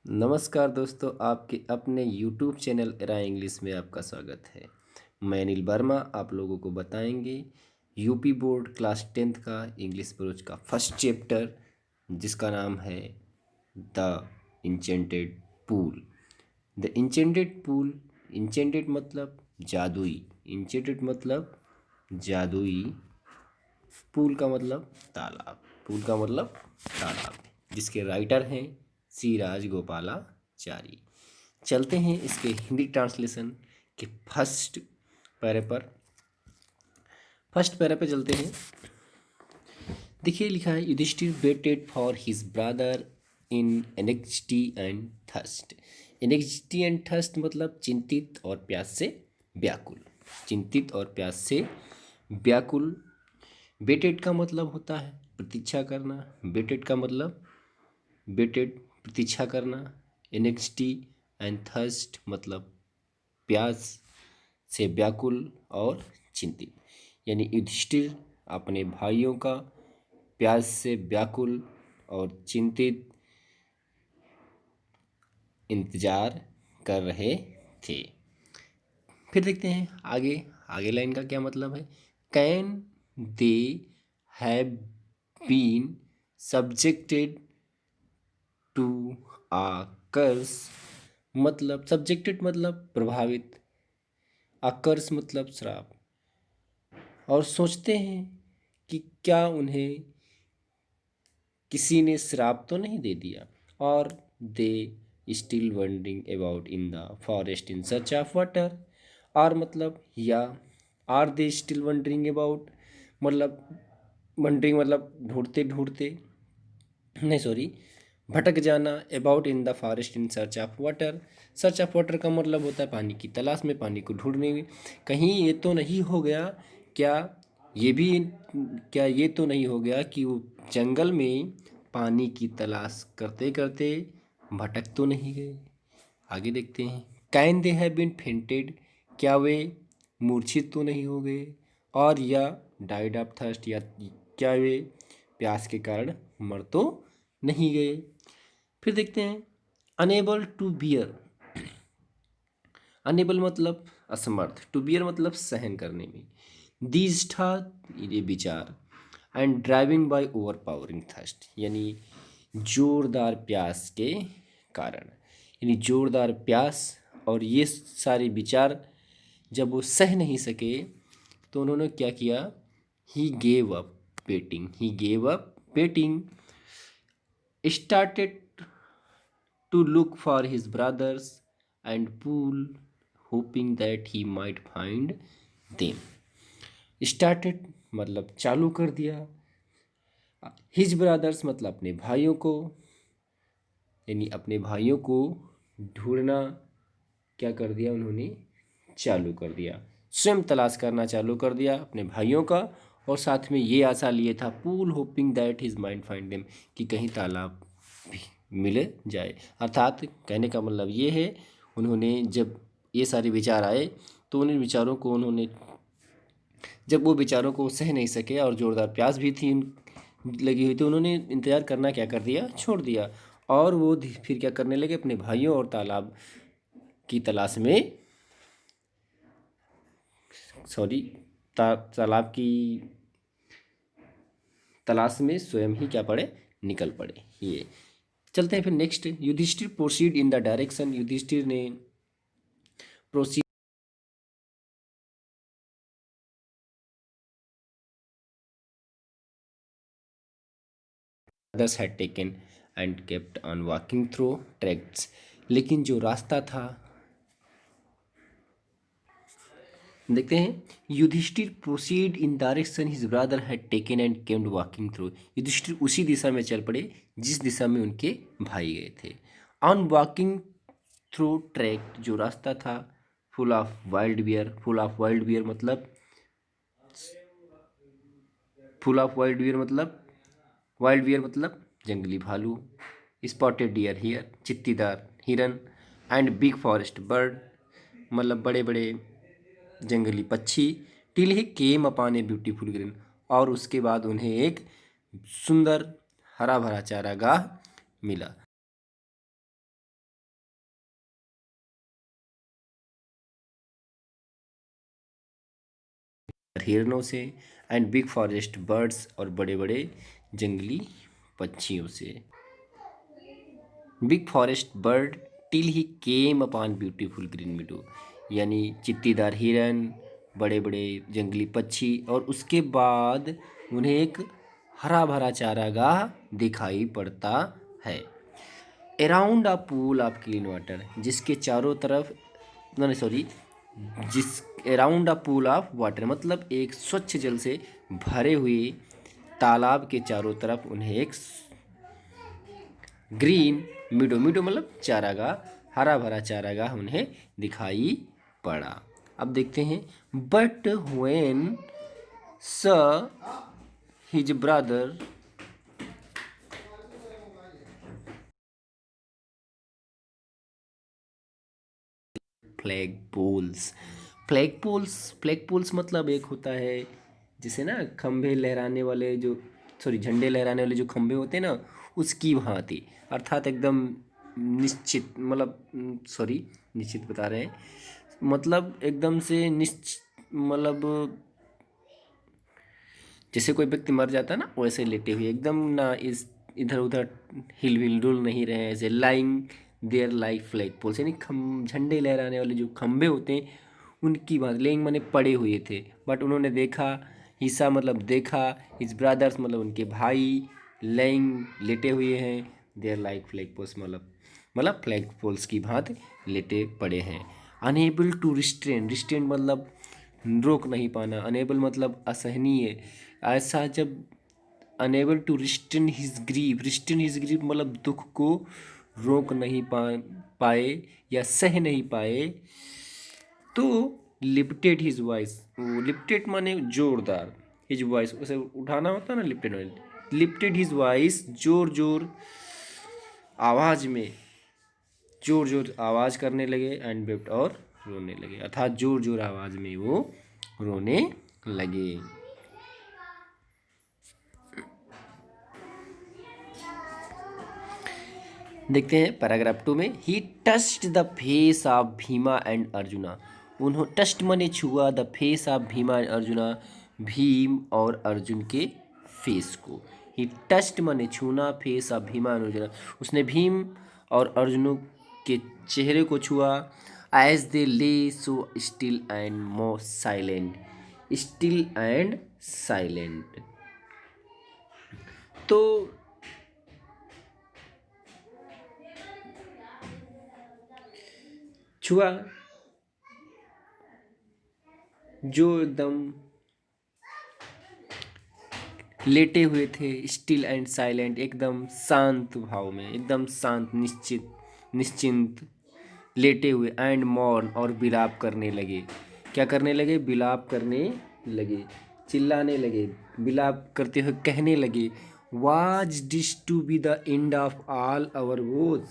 नमस्कार दोस्तों, आपके अपने YouTube चैनल एरा इंग्लिश में आपका स्वागत है। मैं अनिल वर्मा आप लोगों को बताएंगे यूपी बोर्ड क्लास 10th का इंग्लिश ब्रोच का फर्स्ट चैप्टर, जिसका नाम है the enchanted pool. The enchanted pool, enchanted मतलब जादुई, इंचेंटेड मतलब जादुई, पूल का मतलब तालाब, पूल का मतलब तालाब, जिसके राइटर हैं सी राजगोपालाचारी। चलते हैं इसके हिंदी ट्रांसलेशन के फर्स्ट पैरा पे चलते हैं। देखिए लिखा है, Yudhishthir waited for his brother in anxiety and thirst. Anxiety and thirst मतलब चिंतित और प्यास से व्याकुल, चिंतित और प्यास से व्याकुल। वेटेड का मतलब होता है प्रतीक्षा करना, वेटेड का मतलब वेटेड प्रतीक्षा करना। एनेक्सिटी एंड थर्स्ट मतलब प्यास से व्याकुल और चिंतित, यानी युधिष्ठिर अपने भाइयों का प्यास से व्याकुल और चिंतित इंतजार कर रहे थे। फिर देखते हैं आगे, आगे लाइन का क्या मतलब है। Can they have been subjected to a curse, मतलब सब्जेक्टेड मतलब प्रभावित, आकर्ष मतलब श्राप, और सोचते हैं कि क्या उन्हें किसी ने श्राप तो नहीं दे दिया। और they still wandering about in the forest in search of water, और मतलब या are they still wandering about मतलब वंडरिंग मतलब ढूंढते ढूंढते, नहीं सॉरी, भटक जाना। About in the forest in search of water, search of water का मतलब होता है पानी की तलाश में, पानी को ढूंढने में। कहीं ये तो नहीं हो गया क्या, ये भी क्या ये तो नहीं हो गया कि वो जंगल में पानी की तलाश करते करते भटक तो नहीं गए। आगे देखते हैं। Can they have been fainted, क्या वे मूर्छित तो नहीं हो गए। और या डाइड ऑफ थर्स्ट, या क्या वे प्यास के कारण मर तो नहीं गए। फिर देखते हैं अनेबल टू बियर, अनेबल मतलब असमर्थ, टू बियर मतलब सहन करने में। दीज था ये विचार, and driving by overpowering thirst, यानी जोरदार प्यास के कारण, यानी जोरदार प्यास। और ये सारे विचार जब वो सह नहीं सके तो उन्होंने क्या किया, he gave up betting, he gave up betting, started to look for his brothers and pool, hoping that he might find them. Started मतलब चालू कर दिया, हिज ब्रदर्स मतलब अपने भाइयों को, यानी अपने भाइयों को ढूंढना क्या कर दिया उन्होंने, चालू कर दिया। स्वयं तलाश करना चालू कर दिया अपने भाइयों का, और साथ में ये आशा लिए था, pool hoping that his mind find them, कि कहीं तालाब भी मिल जाए। अर्थात कहने का मतलब ये है, उन्होंने जब ये सारे विचार आए तो उन विचारों को उन्होंने, जब वो विचारों को सह नहीं सके और ज़ोरदार प्यास भी थी लगी हुई, तो उन्होंने इंतज़ार करना क्या कर दिया, छोड़ दिया। और वो फिर क्या करने लगे, अपने भाइयों और तालाब की तलाश में, सॉरी, तालाब की तलाश में स्वयं ही क्या पड़े, निकल पड़े। ये चलते हैं फिर next. Yudhishthir proceed in the direction, Yudhishthir ने proceed others had taken and kept on walking through tracts, लेकिन जो रास्ता था, देखते हैं, Yudhishthira proceed in direction his brother had taken and came walking through, Yudhishthira उसी दिशा में चल पड़े जिस दिशा में उनके भाई गए थे। ऑन वॉकिंग थ्रू ट्रैक, जो रास्ता था full of wild bear, full of wild bear मतलब, फुल ऑफ वाइल्ड बियर मतलब, वाइल्ड बियर मतलब जंगली भालू, स्पॉटेड डियर हियर चित्तीदार हिरन, एंड बिग फॉरेस्ट बर्ड मतलब बड़े बड़े जंगली पक्षी। Till he came upon a beautiful green, और उसके बाद उन्हें एक सुंदर हरा भरा चारागाह मिला। हिरणों से, एंड बिग फॉरेस्ट बर्ड्स, और बड़े बड़े जंगली पक्षियों से। Big forest bird till he came upon beautiful green meadow, यानी चित्तीदार हिरन, बड़े बड़े जंगली पक्षी, और उसके बाद उन्हें एक हरा भरा चारागाह दिखाई पड़ता है। Around a pool of clean water, जिसके चारों तरफ, नहीं सॉरी, जिस around a pool of water मतलब एक स्वच्छ जल से भरे हुए तालाब के चारों तरफ उन्हें एक ग्रीन मीडो, मीडो मतलब चारागाह, हरा भरा चारागाह उन्हें दिखाई पड़ा। अब देखते हैं, but when saw his brother flag poles. Flag poles मतलब एक होता है जिसे ना खंभे लहराने वाले जो, सॉरी झंडे लहराने वाले जो खंभे होते हैं ना, उसकी भांति, अर्थात एकदम निश्चित, मतलब सॉरी निश्चित बता रहे हैं, मतलब एकदम से निश्चित, मतलब जैसे कोई व्यक्ति मर जाता है ना, वैसे लेटे हुए एकदम ना, इस इधर उधर हिल विल डुल नहीं रहे हैं, ऐसे lying there like flag poles, यानी खम झंडे लहराने वाले जो खंभे होते हैं उनकी बात, लेंग माने पड़े हुए थे, बट उन्होंने देखा, हिस्सा मतलब देखा, हिज ब्रदर्स मतलब उनके भाई, लेंग लेटे हुए हैं, देयर लाइक फ्लैग पोल्स मतलब फ्लैग पोल्स की भांति लेटे पड़े हैं। अनएबल टू रिस्ट्रेन, रिस्ट्रेन मतलब रोक नहीं पाना, अनेबल मतलब असहनीय, ऐसा जब unable to restrain his grief, restrain his grief मतलब दुख को रोक नहीं पाए या सह नहीं पाए, तो लिफ्टेड हिज वॉइस, लिफ्टेड माने जोरदार, हिज वॉइस उसे उठाना होता है ना, लिफ्टेड, लिफ्टेड हिज वॉइस, जोर जोर आवाज में, जोर जोर आवाज करने लगे, एंड वेप्ट और रोने लगे, अर्थात जोर जोर आवाज में वो रोने लगे। देखते हैं पैराग्राफ 2 में, ही touched the face of Bhima and arjuna, उन्होंने टस्ट मने छुआ, the face of Bhima and arjuna, Bhim और अर्जुन के फेस को, ही टस्ट मने छूना, face of Bhima and arjuna, उसने भीम और अर्जुन के चेहरे को छुआ, एज दे ले so still and more silent, still and silent, तो छुआ जो एकदम लेटे हुए थे, स्टिल एंड साइलेंट एकदम शांत भाव में, एकदम शांत निश्चिंत लेटे हुए, एंड मौन और विलाप करने लगे, क्या करने लगे, विलाप करने लगे, चिल्लाने लगे, विलाप करते हुए कहने लगे, was this to be the end of all our woes,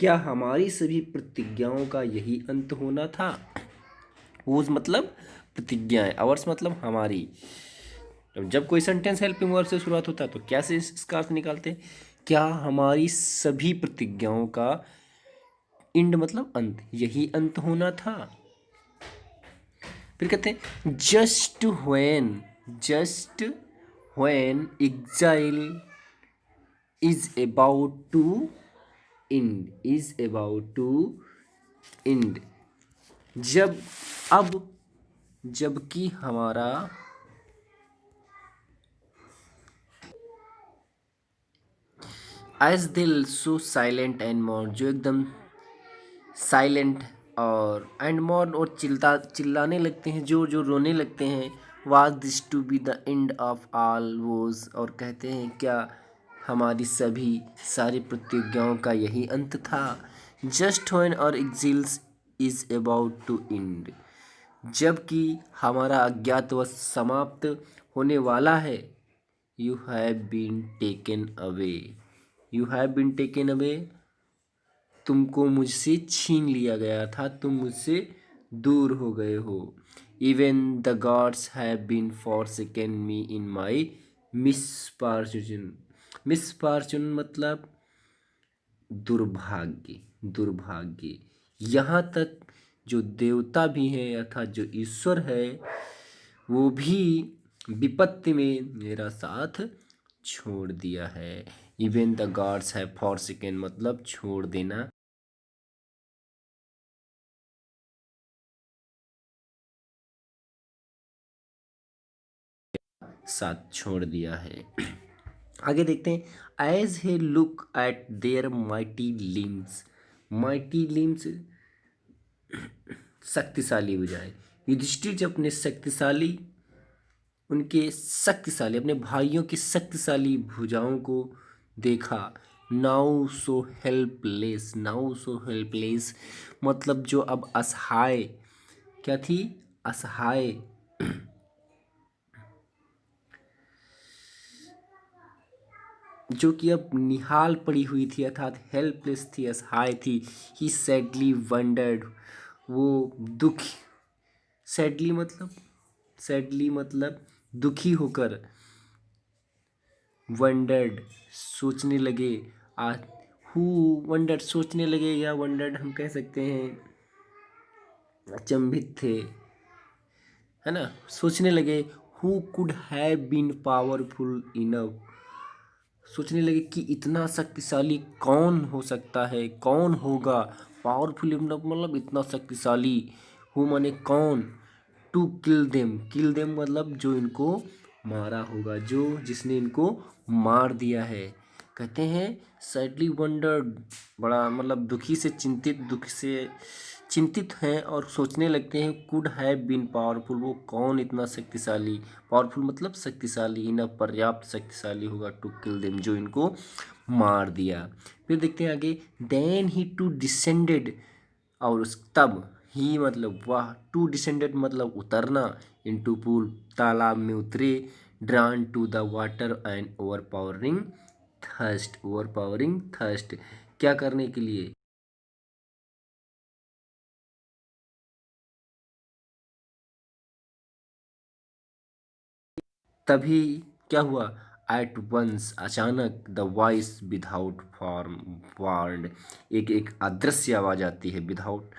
क्या हमारी सभी प्रतिज्ञाओं का यही अंत होना था। वोज मतलब प्रतिज्ञाएं, आवर्स मतलब हमारी, जब कोई सेंटेंस हेल्पिंग वर्ब से शुरुआत होता है तो क्या से इसका अर्थ निकालते हैं, क्या हमारी सभी प्रतिज्ञाओं का इंड मतलब अंत, यही अंत होना था। फिर कहते हैं, just when exile is about to end, जब अब जबकि हमारा एज दिल सो साइलेंट एंड मौन, जो एकदम साइलेंट और एंड मौन और चिल्लाने लगते हैं, जोर जोर रोने लगते हैं, was this to be the end of all woes, और कहते हैं क्या हमारी सभी सारी प्रतिज्ञाओं का यही अंत था। Just when our exiles is about to end, जबकि हमारा अज्ञातवास समाप्त होने वाला है, you have been taken away, you have been taken away, तुमको मुझसे छीन लिया गया था, तुम मुझसे दूर हो गए हो। Even the gods have been forsaken me in my misfortune, misfortune मतलब दुर्भाग्य, दुर्भाग्य, यहाँ तक जो देवता भी हैं अर्थात जो ईश्वर है वो भी विपत्ति में मेरा साथ छोड़ दिया है। Even the gods have forsaken मतलब छोड़ देना, साथ छोड़ दिया है। आगे देखते हैं, as he look at their mighty limbs शक्तिशाली भुजाएं। युधिष्ठिर जब अपने शक्तिशाली उनके शक्तिशाली अपने भाइयों की शक्तिशाली भुजाओं को देखा, नाउ सो हेल्पलेस मतलब जो अब असहाय, क्या थी, असहाय, जो कि अब निहाल पड़ी हुई थी अर्थात हेल्पलेस थी, असहाय थी। ही सैडली वंडर्ड, वो दुख, सैडली मतलब दुखी होकर, वंडर्ड सोचने लगे, आ हु वंडर्ड सोचने लगे, या वंडर्ड हम कह सकते हैं अचंभित थे, है ना, सोचने लगे। Who could have been powerful enough, सोचने लगे कि इतना शक्तिशाली कौन हो सकता है, कौन होगा, पावरफुल मतलब इतना शक्तिशाली, हु माने कौन, टू किल देम मतलब जो इनको मारा होगा, जो जिसने इनको मार दिया है। कहते हैं सैडली वंडर्ड, बड़ा मतलब दुख से चिंतित हैं और सोचने लगते हैं, कुड हैव बीन पावरफुल वो कौन इतना शक्तिशाली, पावरफुल मतलब शक्तिशाली, इनफ पर्याप्त शक्तिशाली होगा, टू किल देम जो इनको मार दिया। फिर देखते हैं आगे, देन ही टू डिसेंडेड, और उस तब ही मतलब वह, टू डिसेंडेड मतलब उतरना, इनटू पूल तालाब में उतरे, drawn to the water and overpowering thirst क्या करने के लिए, तभी क्या हुआ, एट वंस अचानक, the voice without form warned, एक अदृश्य आवाज आती है, विदाउट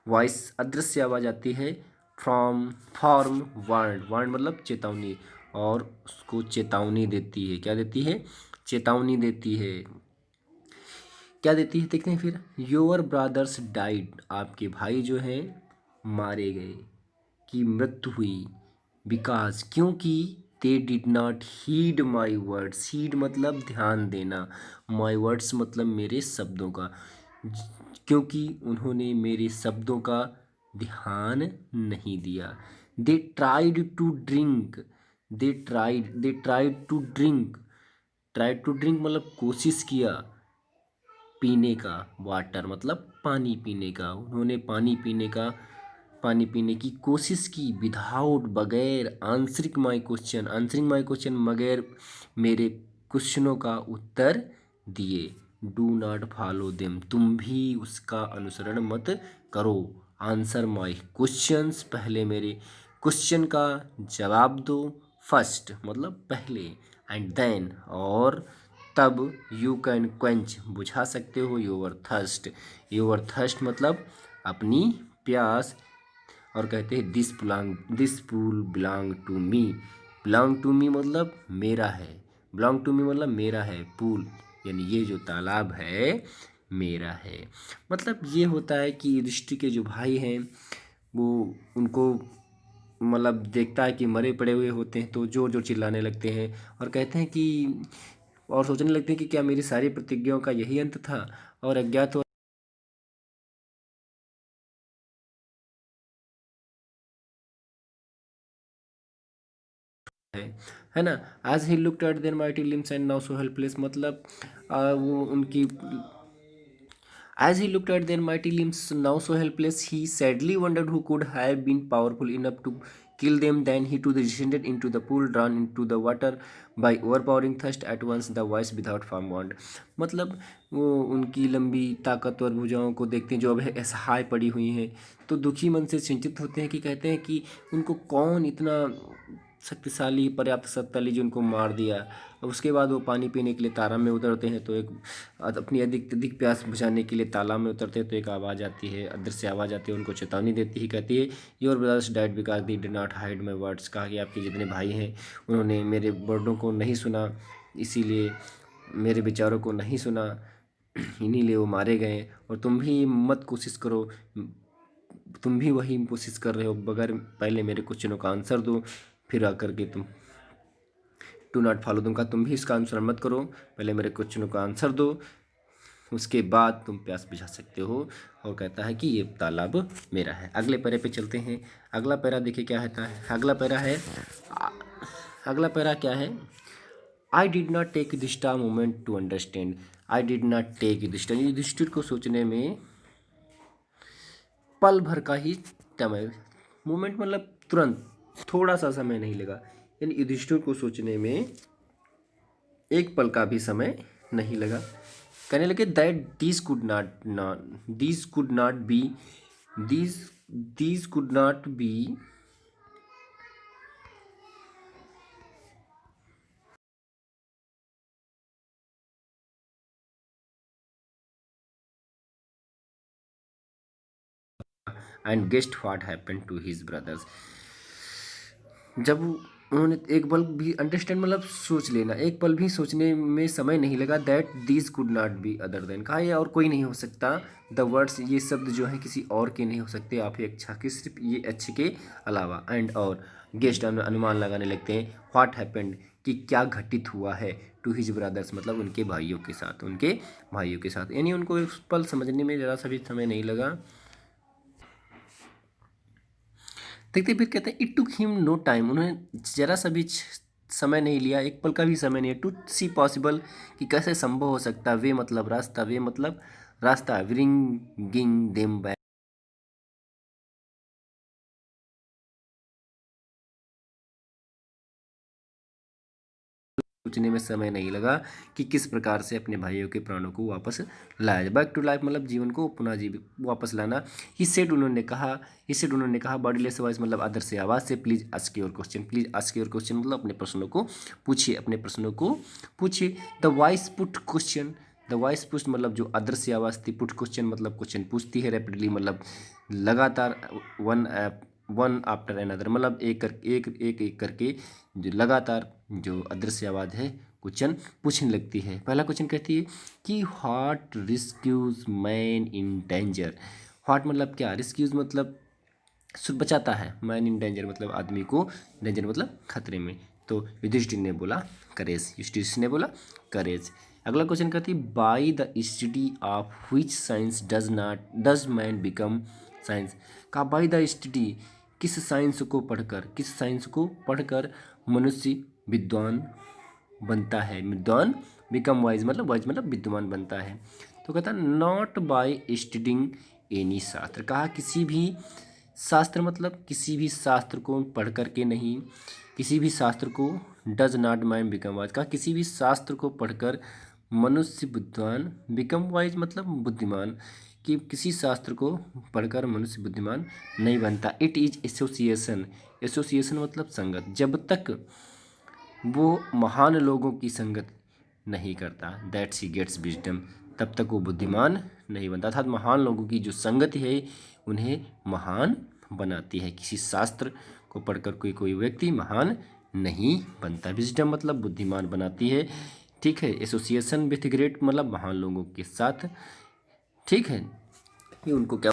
वॉइस अदृश्य आवाज आती है, फ्रॉम फॉर्म वार्ड मतलब चेतावनी, और उसको चेतावनी देती है, क्या देती है, चेतावनी देती है, क्या देती है देखते हैं फिर, योर ब्रदर्स डाइड आपके भाई जो हैं मारे गए, की मृत्यु हुई, बिकॉज क्योंकि they did not heed my words, heed मतलब ध्यान देना, माई वर्ड्स मतलब मेरे शब्दों का, क्योंकि उन्होंने मेरे शब्दों का ध्यान नहीं दिया। They tried to drink, they tried to drink मतलब कोशिश किया, पीने का, वाटर मतलब पानी पीने का, उन्होंने पानी पीने की कोशिश की, विदाउट बगैर, आंसरिंग माई क्वेश्चन मगैर मेरे क्वेश्चनों का उत्तर दिए, डू नॉट फॉलो देम तुम भी उसका अनुसरण मत करो, आंसर माई क्वेश्चंस पहले मेरे क्वेश्चन का जवाब दो, फर्स्ट मतलब पहले, एंड देन और तब, यू कैन क्वेंच बुझा सकते हो, योर थर्स्ट मतलब अपनी प्यास, और कहते हैं this pool belong to me मतलब मेरा है, बिलोंग टू मी मतलब मेरा है, पूल यानी ये जो तालाब है मेरा है। मतलब ये होता है कि युधिष्ठिर के जो भाई हैं वो उनको मतलब देखता है कि मरे पड़े हुए होते हैं तो जोर जोर चिल्लाने लगते हैं, और कहते हैं कि, और सोचने लगते हैं कि क्या मेरी सारी प्रतिज्ञाओं का यही अंत था, और अज्ञात है है ना। As he looked at their mighty limbs and now so helpless मतलब वो उनकी, as he looked at their mighty limbs, now so helpless, he sadly wondered who could have been powerful enough to kill them. Then he too descended into the pool, drawn into the water by overpowering thirst. At once the voice without firm wand. मतलब वो उनकी लंबी ताकतवर भुजाओं को देखते हैं जो अब असहाय पड़ी हुई हैं, तो दुखी मन से चिंतित होते हैं, कि कहते हैं कि उनको कौन इतना शक्तिशाली पर्याप्त शक्तिशाली जो उनको मार दिया। और उसके बाद वो पानी पीने के लिए तालाब में उतरते हैं, तो एक अपनी अधिक अधिक प्यास बुझाने के लिए तालाब में उतरते हैं, तो एक आवाज़ आती है, अंदर से आवाज़ आती है, उनको चेतावनी देती है, कहती है your brothers died because they did not hide my words. कहा कि आपके जितने भाई हैं उन्होंने मेरे वर्डों को नहीं सुना, इसीलिए मेरे विचारों को नहीं सुना, इन्हीं लिए वो मारे गए। और तुम भी मत कोशिश करो, तुम भी वही कोशिश कर रहे हो, बगैर पहले मेरे क्वेश्चनों का आंसर दो, फिर आकर के तुम टू नॉट फॉलो, तुम कहा तुम भी इसका अनुसरण मत करो, पहले मेरे क्वेश्चनों का आंसर दो, उसके बाद तुम प्यास बुझा सकते हो। और कहता है कि ये तालाब मेरा है। अगले पैरे पे चलते हैं। अगला पैरा देखिए क्या होता है। अगला पैरा क्या है। I did not take Yudhishthira moment to understand. I did not take Yudhishthira को सोचने में पल भर का ही समय, मोमेंट मतलब तुरंत, थोड़ा सा समय नहीं लगा, यानी युधिष्ठिर को सोचने में एक पल का भी समय नहीं लगा। कहने लगे that these could not be and guessed what happened to his brothers। जब उन्होंने एक पल भी अंडरस्टैंड मतलब सोच लेना, एक पल भी सोचने में समय नहीं लगा। That these could not be other than, कहा यह और कोई नहीं हो सकता। द वर्ड्स, ये शब्द जो है किसी और के नहीं हो सकते, आप अच्छा के सिर्फ ये अच्छे के अलावा। एंड और गेस्ट अनुमान लगाने लगते हैं व्हाट हैपेंड, कि क्या घटित हुआ है, टू हिज ब्रदर्स मतलब उनके भाइयों के साथ, यानी उनको उस पल समझने में ज़रा सा भी समय नहीं लगा। देखते फिर कहते हैं it took him no time, उन्होंने जरा सा भी समय नहीं लिया, एक पल का भी समय नहीं है। टू सी पॉसिबल, कि कैसे संभव हो सकता, वे मतलब रास्ता, ब्रिंगिंग देम बैक, सोचने में समय नहीं लगा कि किस प्रकार से अपने भाइयों के प्राणों को वापस लाया जाए। बैक टू लाइफ मतलब जीवन को पुनः वापस लाना। ही सेड, उन्होंने कहा बॉडीलेस वॉइस मतलब अदर से आवाज़ से, प्लीज आस्क योर क्वेश्चन मतलब अपने प्रश्नों को पूछिए। द वॉइस पुट मतलब जो अदर से आवाज़ थी, पुट क्वेश्चन मतलब क्वेश्चन पूछती है, रैपिडली मतलब लगातार, वन आफ्टर एनदर मतलब एक करके जो लगातार जो अदृश्य आवाज़ है क्वेश्चन पूछने लगती है। पहला क्वेश्चन कहती है कि what rescues man in danger. What मतलब क्या, रिस्क्यूज मतलब बचाता है, मैन इन डेंजर मतलब आदमी को, डेंजर मतलब खतरे में। तो युधिष्ठिर ने बोला करेज। अगला क्वेश्चन कहती है by the study of which science does man become science. का बाई द स्टडी, किस साइंस को पढ़कर मनुष्य विद्वान बनता है, विद्वान बिकम वाइज मतलब विद्वान बनता है। तो कहता है नॉट बाय स्टडिंग एनी शास्त्र, कहा किसी भी शास्त्र मतलब किसी भी शास्त्र को पढ़ करके नहीं, किसी भी शास्त्र को, does not man become wise, कहा किसी भी शास्त्र को पढ़कर मनुष्य विद्वान, बिकम वाइज मतलब बुद्धिमान, कि किसी शास्त्र को पढ़कर मनुष्य बुद्धिमान नहीं बनता। इट इज एसोसिएशन मतलब संगत, जब तक वो महान लोगों की संगत नहीं करता, दैट सी गेट्स विजडम, तब तक वो बुद्धिमान नहीं बनता। अर्थात महान लोगों की जो संगत है उन्हें महान बनाती है। किसी शास्त्र को पढ़कर कोई व्यक्ति महान नहीं बनता। विजडम मतलब बुद्धिमान बनाती है, ठीक है। एसोसिएशन विथ ग्रेट मतलब महान लोगों के साथ, ठीक है। ये उनको क्या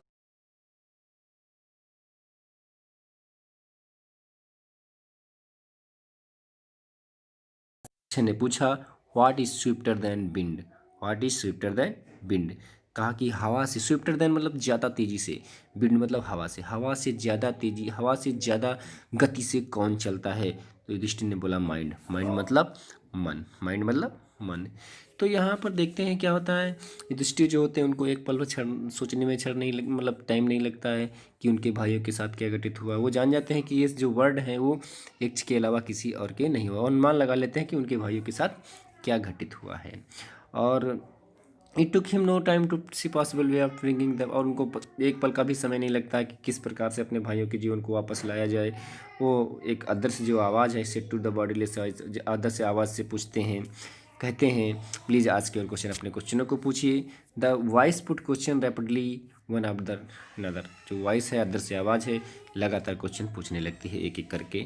ने पूछा what is swifter than wind, कहा कि हवा से, स्विफ्टर देन मतलब ज़्यादा तेज़ी से, विंड मतलब हवा से ज़्यादा तेज़ी, हवा से ज़्यादा गति से कौन चलता है। तो युधिष्ठिर ने बोला माइंड माइंड मतलब मन। तो यहाँ पर देखते हैं क्या होता है। युधिष्ठिर जो होते हैं उनको एक पल में सोचने में मतलब टाइम नहीं लगता है कि उनके भाइयों के साथ क्या घटित हुआ। वो जान जाते हैं कि ये जो वर्ड है वो एक के अलावा किसी और के नहीं हुआ, अनुमान लगा लेते हैं कि उनके भाइयों के साथ क्या घटित हुआ है। और it took him no time to see possible way of bringing the, और उनको एक पल का भी समय नहीं लगता कि किस प्रकार से अपने भाइयों के जीवन को वापस लाया जाए। वो एक अदर से जो आवाज़ है, said to the bodiless, other से आवाज़ से पूछते हैं, कहते हैं प्लीज़ आज के और क्वेश्चन, अपने क्वेश्चनों को पूछिए। The voice put question rapidly one after another, जो वॉइस है अदर से आवाज़ है, लगातार क्वेश्चन पूछने लगती है एक एक करके।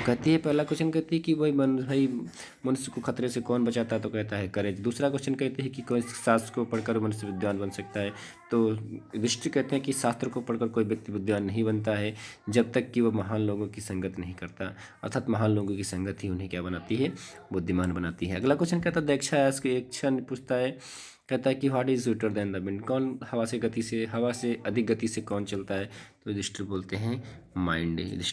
कहती है, पहला क्वेश्चन कहती है कि भाई मनुष्य को खतरे से कौन बचाता है, तो कहता है करेज। दूसरा क्वेश्चन कहते हैं कि कोई शास्त्र को पढ़कर मनुष्य विद्वान बन सकता है, तो युधिष्ठिर कहते हैं कि शास्त्र को पढ़कर कोई व्यक्ति विद्वान नहीं बनता है जब तक कि वो महान लोगों की संगत नहीं करता, अर्थात महान लोगों की संगत ही उन्हें क्या बनाती है, बुद्धिमान बनाती है। अगला क्वेश्चन कहता है दक्षा एक क्षण पूछता है, कहता है कि what is sweeter than the wind, कौन हवा से अधिक गति से कौन चलता है, तो युधिष्ठिर बोलते हैं माइंड। युधिष्ठिर